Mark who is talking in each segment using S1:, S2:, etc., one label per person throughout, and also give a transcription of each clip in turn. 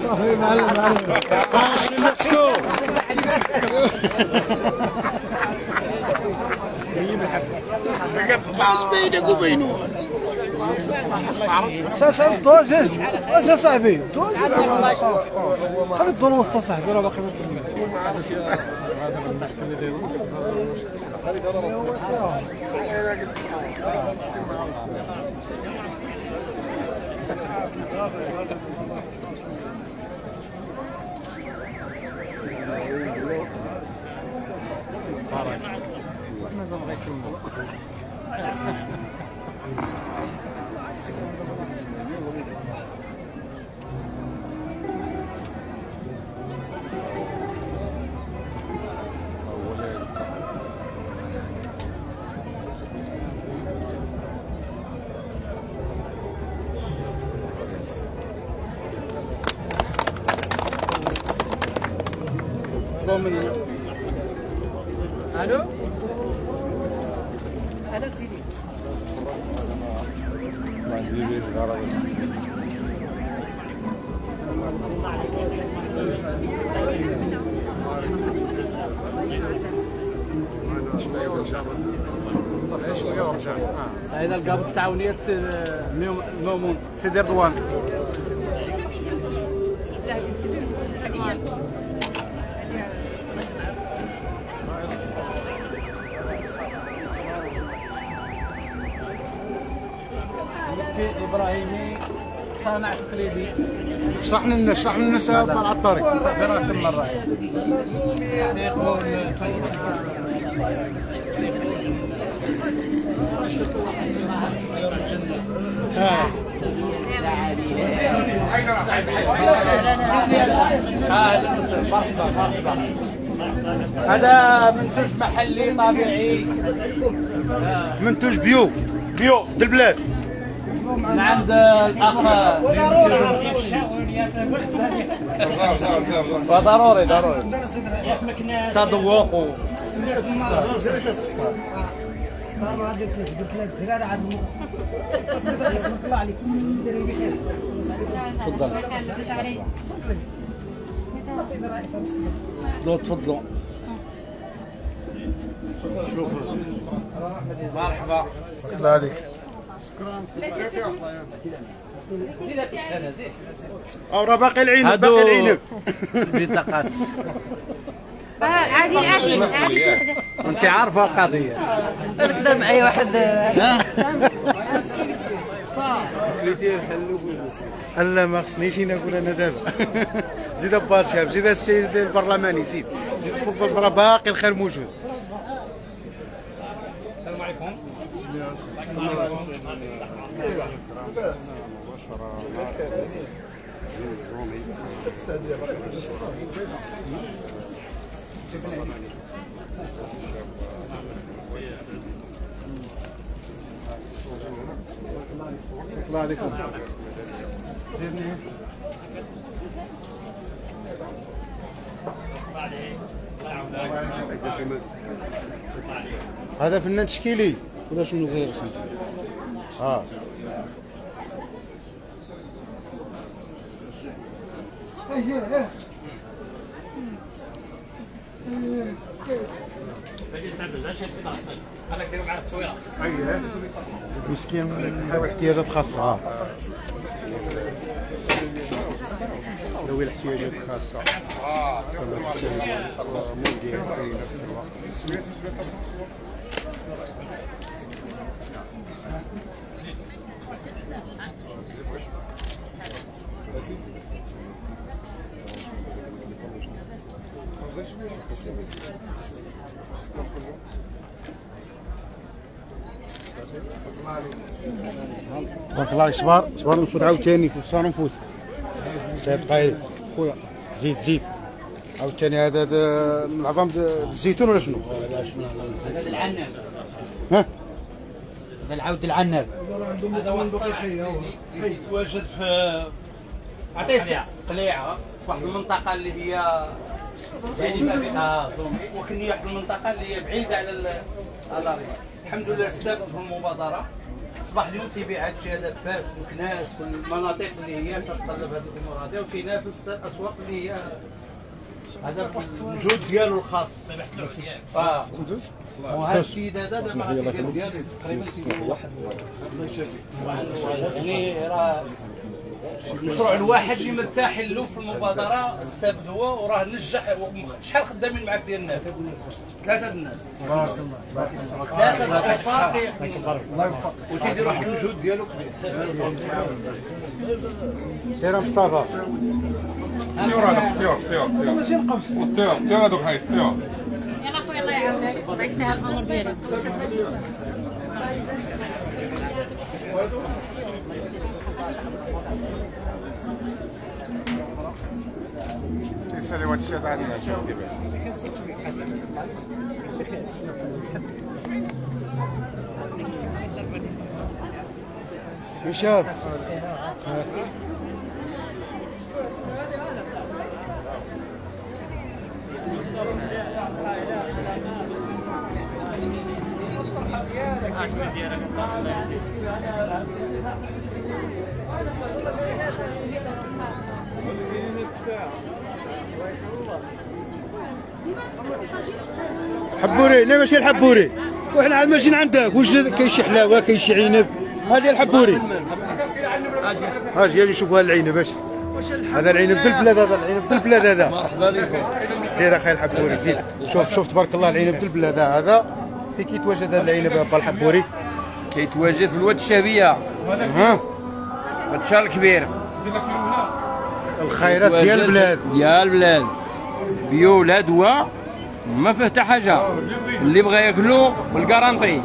S1: صافي معلم ماشي مسكو بينك وبينه
S2: شاشة توجج واش صاحبي توجج خلي الدور وسط صاحبي راه باقي ما كملش
S3: الو انا سيدي
S1: ما نجيبش غرض
S3: سعيد القابض التعاونيه ميمون سيدي رضوان ابراهيمي صانع تقليدي.
S1: اشرح لنا الناس على الطريق
S3: صافي راه تم الرئيس يقول هذا منتوج محلي طبيعي
S1: منتوج بيو بالبلاد
S3: من عند الاخ ضروري تذوق
S2: اختار ما درت لك قلت لك الزرار عاد الله عليك ديري بخير
S3: تفضل تفضلوا
S1: مرحبا الله عليك او راه باقي العنب
S3: بطاقات
S4: عادي
S3: وانت عارفه القضيه
S4: بدا معايا واحد
S1: لا ما خصنيش نقول انا دابا زيد بارشاب زيد السيد البرلماني زيد تفضل راه باقي الخير موجود.
S5: السلام عليكم.
S1: الله عليكم. هذا فنان تشكيلي ولا شنو غير اسمه؟ مسكين احتياجات خاصة ذوي الاحتياجات الخاصة مودي في نفس الوقت. بارك الله عليك. صبر نفوت عاوتاني في الصالون نفوت. سيد قايد خويا زيد عاوتاني هذا من عظام الزيتون ولا شنو؟
S3: هذا العنب.
S1: ها؟
S3: هذا العود العنب.
S2: هذا هو البقيقية
S3: يتواجد في قليعة واحد المنطقة اللي هي يعني ما فيها ولكن واحد المنطقة اللي هي بعيدة على الأرض. الحمد لله استفدت في المبادرة. أصبح اليوم تيبيع هذا الشيء هذا في فاس وكناس في المناطق اللي هي تتطلب هذه الأمور هذه وكينافس الأسواق اللي هي هذا الوجود ديالو الخاص. وهذا السيد هذا دابا راه تيدير ديالو تقريبا تيدير واحد يعني راه المشروع الواحد اللي مرتاح له في المبادرة استفد هو وراه نجح. شحال خدامين معاك ديال الناس؟ 3 الناس.
S2: تبارك الله.
S3: 3 الأنصار
S2: الله يوفقك.
S3: وتيدير واحد المجهود ديالو كبير.
S1: سير مصطفى.
S2: ماشي نقبس.
S5: يلا خويا الله يعاونك الله يسهل الامور ديالك.
S1: يسالي واحد الشيء هذا عندنا شوف كيفاش. هشام حبوري. لا ماشي الحبوري، وحنا عاد ماشيين عندك. واش كاين شي حلاوه كاين شي عنب؟ هذه الحبوري. اجي يجي شوفوا هذا العنب. اش هذا العنب د البلاد، هذا العنب د البلاد هذا. مرحبا بكم. خير اخي الحبوري زيد. شوف تبارك الله العنب د البلاد هذا. في كيتواجد هذا العنب با الحبوري؟
S6: كيتواجد في الواد الشعبيه.
S1: ها
S6: الشار الكبير.
S1: الخيرات ديال البلاد.
S6: ديال البلاد بيو لا دواء ما فيه حتى حاجه. اللي بغى ياكلو بالكارانتي.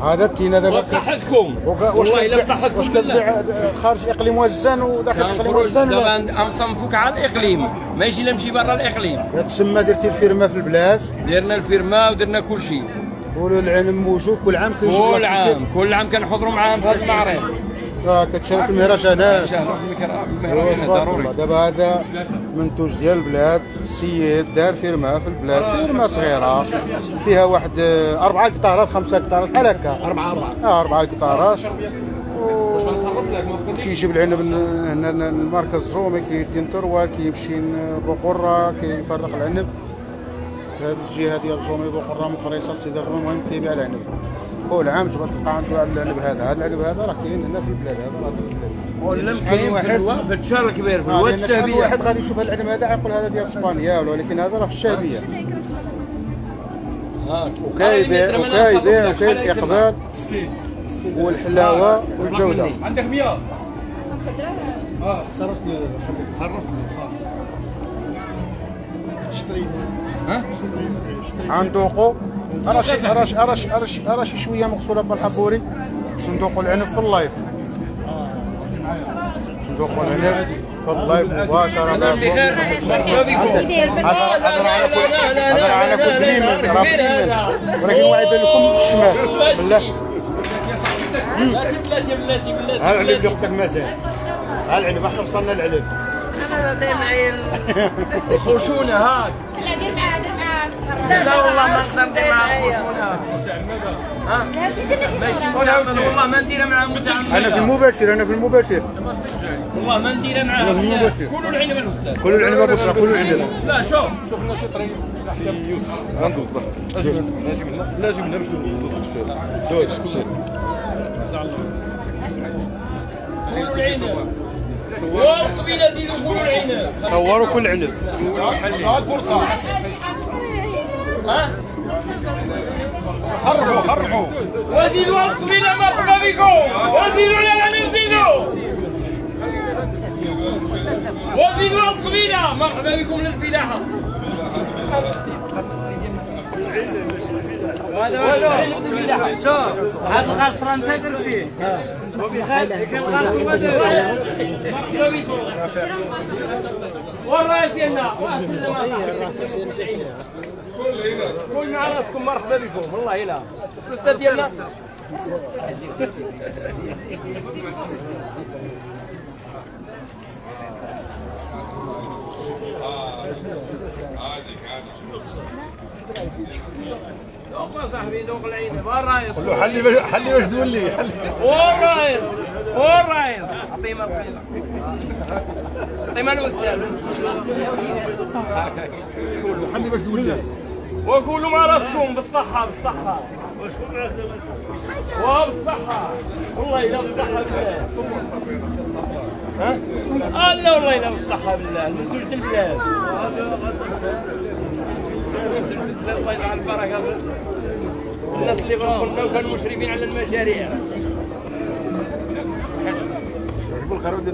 S1: هذا التين دابا
S6: بصحتكم.
S1: والله الا بصحتكم. واش كتبيع خارج اقليم وزان وداخل اقليم وزان؟
S6: دابا غنصنفوك على الاقليم ماشي لا نمشي برا الاقليم.
S1: تسمى درتي الفيرما في البلاد؟
S6: درنا الفيرما ودرنا كل شيء.
S1: قولوا العنب موجود كل عام كيجي؟
S6: كل عام كنحضروا معاهم في هذا المعرض.
S1: كتشارك المهرجانات.
S6: المهرجانات ضروري.
S1: دابا هذا منتوج ديال البلاد. السيد دار فيرما في البلاد، فيرما صغيره فيها واحد 4 قطارات 5 قطارات بحال هكا. 4 قطارات. كيجيب العنب هنا المركز الزومي، كيدي نتروى، كيمشي بقره، كيفرق العنب. هذه الجهه ديال الزومي بقره مقريصه السيد المهم كيبيع العنب. كل عام تبغى تلقى عنده العنب هذا. هذا العنب هذا راه كاين هنا في البلاد. هذا راه في البلاد.
S6: ولم كاين في الشارع الكبير في الواد الشعبيه.
S1: واحد غادي يشوف هذا العنب هذا يقول هذا ديال اسبانيا، ولكن هذا راه في الشعبيه. وكايبيع وكاين الاقبال والحلاوه والجوده.
S2: عندك 100 5 دراهم. صرفت له صافي. اشتري. ها
S1: غندوقوا. راه شي شويه مغسوله بالحبوري باش ندوقوا العنب في اللايف. ندوقوا العنب في اللايف مباشره.
S6: انا اللي خير مرحبا بكم.
S1: هذا على كل بليمه ولكن هو يبان لكم الشمال. بالله
S6: بلاتي
S1: ها العنب اللي قلت مازال. ها العنب احنا وصلنا العنب.
S4: انا داير معايا
S6: الخشونه هاك.
S5: لا دير معاه
S6: لا والله ما نقدر ندير معاهم الخشونه.
S5: لا تسنى شي
S6: ماشي متعمد والله ما نديرها معاهم متعمد.
S1: انا في المباشر
S6: والله ما نديرها معاهم. كلوا العنب الاستاذ.
S1: كلوا العنب بشرى. كلوا العنب.
S6: لا شوف لنا شي طريق احسن. يوسف غندوز لازم هنا باش ندوز لك الشارع. دوز والقبيله زيدوا كلوا العنب.
S1: صوروا كل عنب.
S6: فرصه. ها
S2: خرفوا
S6: وزيدوا القبيله مرحبا بكم. وزيدوا على العنب زيدوا. وزيدوا القبيله مرحبا بكم للفلاحه.
S3: شوف هذا الغرس انت درتيه كان الغرس ما درتيه
S7: والراس ديالنا كل مع راسكم مرحبا بكم والله الا الاستاذ ديالنا دوق صاحبي دوق العين والرايس
S6: قول له حلي واش تولي حلي
S7: والرايس والرايس عطيه مرحبا عطيه الاستاذ
S6: قول له حلي واش تولي
S7: وقولوا مع راسكم بالصحة بالصحة وبالصحة والله إلا بالصحة بالله ها؟ لا والله إلا بالصحة بالله منتوج البلاد الله يجعل البركة الناس اللي غرسونا وكانوا مشرفين على المشاريع
S6: يقول خير ودير